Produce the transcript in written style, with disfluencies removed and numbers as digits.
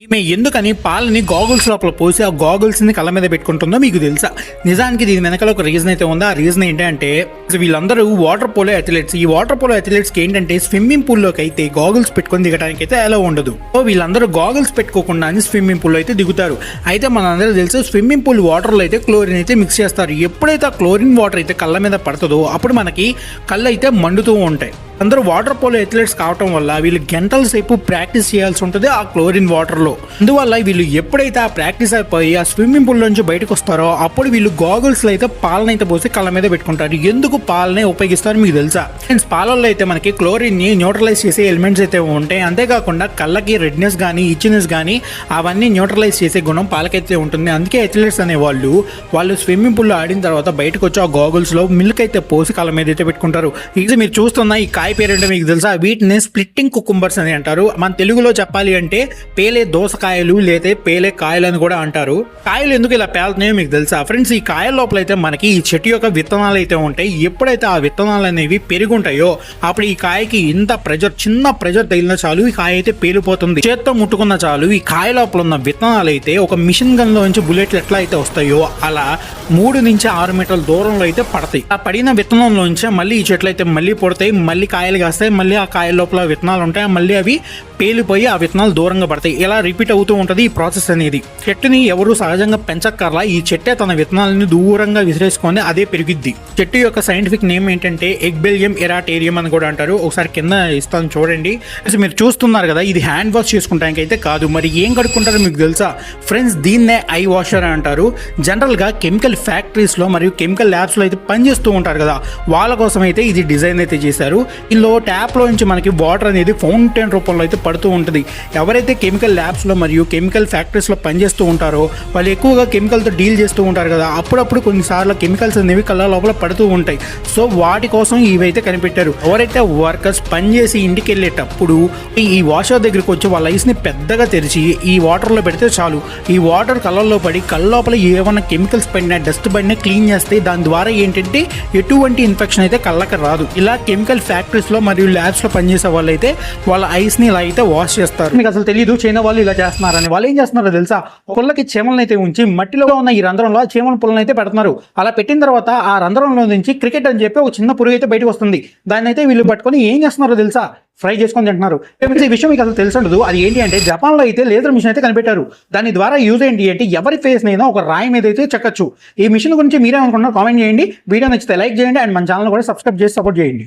ఈమె ఎందుకని పాలని గాగుల్స్ లోపల పోసి ఆ గాగుల్స్ ని కళ్ళ మీద పెట్టుకుంటుందో మీకు తెలుసా? నిజానికి దీని వెనకాల ఒక రీజన్ అయితే ఉందా. ఆ రీజన్ ఏంటంటే వీళ్ళందరూ వాటర్ పోలో అథ్లెట్స్. ఈ వాటర్ పోలో అథ్లెట్స్ కి ఏంటంటే స్విమ్మింగ్ పూల్ లోకి అయితే గాగుల్స్ పెట్టుకొని దిగడానికి అయితే ఎలా ఉండదు. సో వీళ్ళందరూ గాగుల్స్ పెట్టుకోకుండా స్విమ్మింగ్ పూల్ లో అయితే దిగుతారు. అయితే మనందరూ తెలుసు స్విమ్మింగ్ పూల్ వాటర్ లో అయితే క్లోరిన్ అయితే మిక్స్ చేస్తారు. ఎప్పుడైతే ఆ క్లోరిన్ వాటర్ అయితే కళ్ళ మీద పడుతుందో అప్పుడు మనకి కళ్ళు అయితే మండుతూ ఉంటాయి. అందరూ వాటర్ పోలో అథ్లెట్స్ కావటం వల్ల వీళ్ళు గంటల సేపు ప్రాక్టీస్ చేయాల్సి ఉంటుంది ఆ క్లోరిన్ వాటర్లో. అందువల్ల వీళ్ళు ఎప్పుడైతే ఆ ప్రాక్టీస్ అయిపోయి ఆ స్విమ్మింగ్ పూల్ నుంచి బయటకు వస్తారో అప్పుడు వీళ్ళు గాగుల్స్లో అయితే పాలనైతే పోసి కళ్ళ మీద పెట్టుకుంటారు. ఎందుకు పాలనే ఉపయోగిస్తారో మీకు తెలుసా? ఫ్రెండ్స్, పాలల్లో అయితే మనకి క్లోరిన్ని న్యూట్రలైజ్ చేసే ఎలిమెంట్స్ అయితే ఉంటాయి. అంతేకాకుండా కళ్ళకి రెడ్నెస్ కానీ ఇచ్చినెస్ కానీ అవన్నీ న్యూట్రలైజ్ చేసే గుణం పాలకైతే ఉంటుంది. అందుకే అథ్లెట్స్ అనే వాళ్ళు స్విమ్మింగ్ పూల్లో ఆడిన తర్వాత బయటకు వచ్చి ఆ గాగుల్స్లో మిల్క్ అయితే పోసి కళ్ళ మీద అయితే పెట్టుకుంటారు. ఇది మీరు చూస్తున్న ఈ కాయ పేరేంటో మీకు తెలుసా? వీటిని స్ప్లిట్టింగ్ కుకుంబర్స్ అని అంటారు. మన తెలుగులో చెప్పాలి అంటే పేలే దోసకాయలు లేదా పేలే కాయలు అని కూడా అంటారు. కాయలు ఎందుకు ఇలా పేలుతున్నాయో మీకు తెలుసా? ఫ్రెండ్స్, ఈ కాయల లోపల అయితే మనకి ఈ చెట్టు యొక్క విత్తనాలు అయితే ఉంటాయి. ఎప్పుడైతే ఆ విత్తనాలు అనేవి పెరుగుంటాయో అప్పుడు ఈ కాయకి ఇంత చిన్న ప్రెజర్ తగిలిన చాలు ఈ కాయ అయితే పేలిపోతుంది. చేత్తో ముట్టుకున్న చాలు ఈ కాయ లోపల ఉన్న విత్తనాలు అయితే ఒక మిషన్ గన్ లో నుంచి బుల్లెట్లు ఎట్లా అయితే వస్తాయో అలా 3 నుంచి 6 మీటర్ల దూరంలో అయితే పడతాయి. ఆ పడిన విత్తనంలోంచి మళ్ళీ ఈ చెట్లు అయితే మళ్ళీ పడతాయి, మళ్ళీ కాయలు కాస్తాయి, మళ్ళీ ఆ కాయల లోపల విత్తనాలు ఉంటాయి, మళ్ళీ అవి పేలిపోయి ఆ విత్తనాలు దూరంగా పడతాయి. ఇలా రిపీట్ అవుతూ ఉంటుంది ఈ ప్రాసెస్ అనేది. చెట్టుని ఎవరు సహజంగా పెంచక్కర్లా, ఈ చెట్టే తన విత్తనాలని దూరంగా విసిరేసుకొని అదే పెరిగిద్ది. చెట్టు యొక్క సైంటిఫిక్ నేమ్ ఏంటంటే ఎగ్బెలియం ఎరాటేరియం అని కూడా అంటారు. ఒకసారి కింద ఇస్తాను చూడండి. మీరు చూస్తున్నారు కదా, ఇది హ్యాండ్ వాష్ చేసుకుంటానికి అయితే కాదు. మరి ఏం కడుక్కుంటారో మీకు తెలుసా? ఫ్రెండ్స్, దీన్నే ఐ వాషర్ అంటారు. జనరల్ గా కెమికల్ ఫ్యాక్టరీస్ లో మరియు కెమికల్ ల్యాబ్స్ లో అయితే పనిచేస్తూ ఉంటారు కదా, వాళ్ళ కోసం అయితే ఇది డిజైన్ అయితే చేశారు. ఇందులో ట్యాప్ లో నుంచి మనకి వాటర్ అనేది ఫౌంటైన్ రూపంలో అయితే పడుతూ ఉంటుంది. ఎవరైతే కెమికల్ ల్యాబ్స్ లో మరియు కెమికల్ ఫ్యాక్టరీస్ లో పనిచేస్తూ ఉంటారో వాళ్ళు ఎక్కువగా కెమికల్ తో డీల్ చేస్తూ ఉంటారు కదా, అప్పుడప్పుడు కొన్నిసార్లు కెమికల్స్ అనేవి కళ్ళ లోపల పడుతూ ఉంటాయి. సో వాటి కోసం ఇవైతే కనిపెట్టారు. ఎవరైతే వర్కర్స్ పనిచేసి ఇంటికి వెళ్ళేటప్పుడు ఈ వాషర్ దగ్గరికి వచ్చి వాళ్ళ ఐస్ ని పెద్దగా తెరిచి ఈ వాటర్ లో పెడితే చాలు, ఈ వాటర్ కళ్ళల్లో పడి కళ్ళ లోపల ఏమైనా కెమికల్స్ పడినా డస్ట్ పడినా క్లీన్ చేస్తే దాని ద్వారా ఏంటంటే ఎటువంటి ఇన్ఫెక్షన్ అయితే కళ్ళకి రాదు. ఇలా కెమికల్ ఫ్యాక్టరీస్ లో మరియు ల్యాబ్స్ లో పనిచేసే వాళ్ళు అయితే వాళ్ళ ఐస్ ని ఇలా అయితే వాష్ చేస్తారు. మీకు అసలు తెలియదు చైనా వాళ్ళు ఇలా చేస్తున్నారని. వాళ్ళు ఏం చేస్తున్నారో తెలుసా? ఒకళ్ళకి చీమలను అయితే ఉంచి మట్టిలో ఉన్న ఈ రంధ్రంలో చీమల పుల్లని అయితే పెడుతున్నారు. అలా పెట్టిన తర్వాత ఆ రంధ్రంలో నుంచి క్రికెట్ అని చెప్పి ఒక చిన్న పురుగు అయితే బయటకు వస్తుంది. దాన్ని అయితే వీళ్ళు పట్టుకొని ఏం చేస్తున్నారో తెలుసా? ఫ్రై చేసుకొని తింటున్నారు. ఈ విషయం మీకు అసలు తెలిసి ఉండదు. అది ఏంటి అంటే జపాన్ లో అయితే లేజర్ మిషన్ అయితే కనిపెట్టారు. దాని ద్వారా యూజ్ ఏంటి అంటే ఎవరి ఫేస్ నైనా ఒక రాయి మీద అయితే చెక్కచ్చు. ఈ మిషన్ గురించి మీరేమనుకున్నారు కామెంట్ చేయండి. వీడియో నచ్చితే లైక్ చేయండి అండ్ మన ఛానల్ కూడా సబ్స్క్రైబ్ చేసి సపోర్ట్ చేయండి.